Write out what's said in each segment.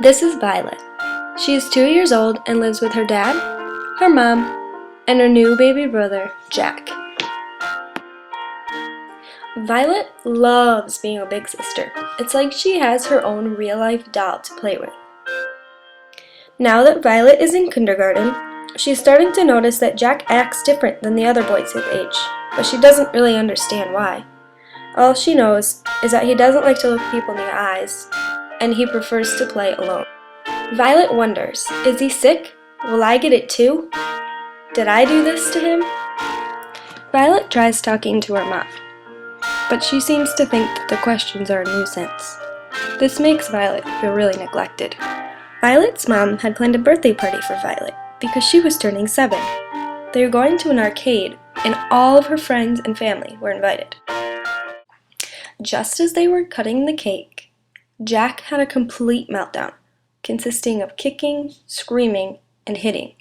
This is Violet. She is 2 years old and lives with her dad, her mom, and her new baby brother, Jack. Violet loves being a big sister. It's like she has her own real-life doll to play with. Now that Violet is in kindergarten, she's starting to notice that Jack acts different than the other boys his age, but she doesn't really understand why. All she knows is that he doesn't like to look people in the eyes, and he prefers to play alone. Violet wonders, is he sick? Will I get it too? Did I do this to him? Violet tries talking to her mom, but she seems to think that the questions are a nuisance. This makes Violet feel really neglected. Violet's mom had planned a birthday party for Violet because she was turning 7. They were going to an arcade, and all of her friends and family were invited. Just as they were cutting the cake, Jack had a complete meltdown, consisting of kicking, screaming, and hitting.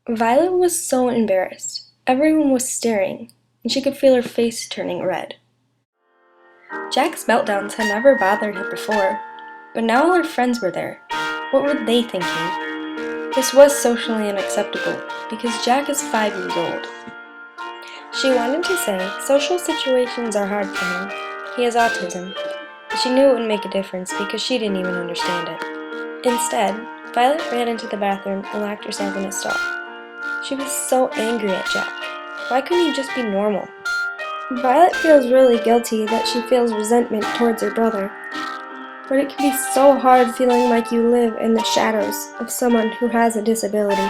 Violet was so embarrassed. Everyone was staring, and she could feel her face turning red. Jack's meltdowns had never bothered her before, but now all her friends were there. What were they thinking? This was socially unacceptable, because Jack is 5 years old. She wanted to say social situations are hard for him. He has autism. But she knew it wouldn't make a difference because she didn't even understand it. Instead, Violet ran into the bathroom and locked herself in a stall. She was so angry at Jack. Why couldn't he just be normal? Violet feels really guilty that she feels resentment towards her brother. But it can be so hard feeling like you live in the shadows of someone who has a disability.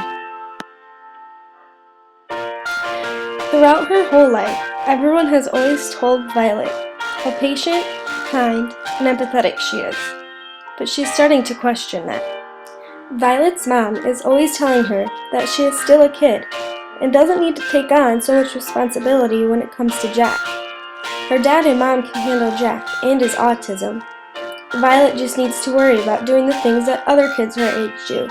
Throughout her whole life, everyone has always told Violet how patient, kind, and empathetic she is. But she's starting to question that. Violet's mom is always telling her that she is still a kid and doesn't need to take on so much responsibility when it comes to Jack. Her dad and mom can handle Jack and his autism. Violet just needs to worry about doing the things that other kids her age do,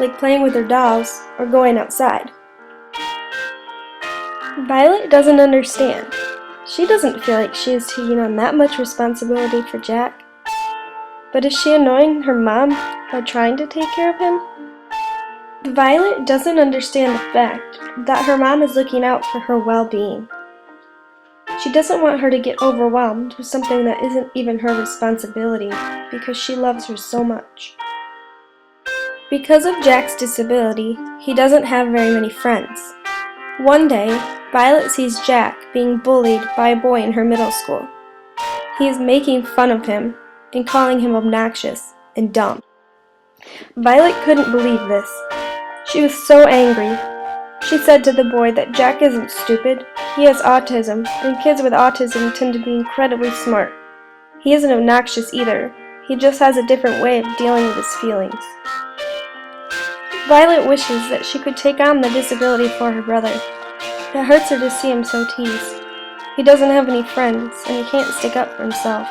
like playing with her dolls or going outside. Violet doesn't understand. She doesn't feel like she is taking on that much responsibility for Jack. But is she annoying her mom by trying to take care of him? Violet doesn't understand the fact that her mom is looking out for her well-being. She doesn't want her to get overwhelmed with something that isn't even her responsibility because she loves her so much. Because of Jack's disability, he doesn't have very many friends. One day, Violet sees Jack being bullied by a boy in her middle school. He is making fun of him and calling him obnoxious and dumb. Violet couldn't believe this. She was so angry. She said to the boy that Jack isn't stupid. He has autism, and kids with autism tend to be incredibly smart. He isn't obnoxious either. He just has a different way of dealing with his feelings. Violet wishes that she could take on the disability for her brother. It hurts her to see him so teased. He doesn't have any friends, and he can't stick up for himself.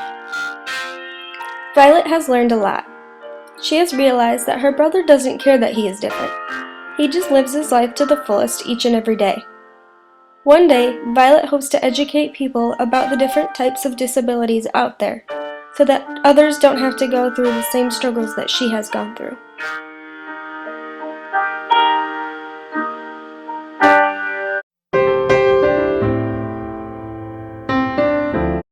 Violet has learned a lot. She has realized that her brother doesn't care that he is different. He just lives his life to the fullest each and every day. One day, Violet hopes to educate people about the different types of disabilities out there, so that others don't have to go through the same struggles that she has gone through.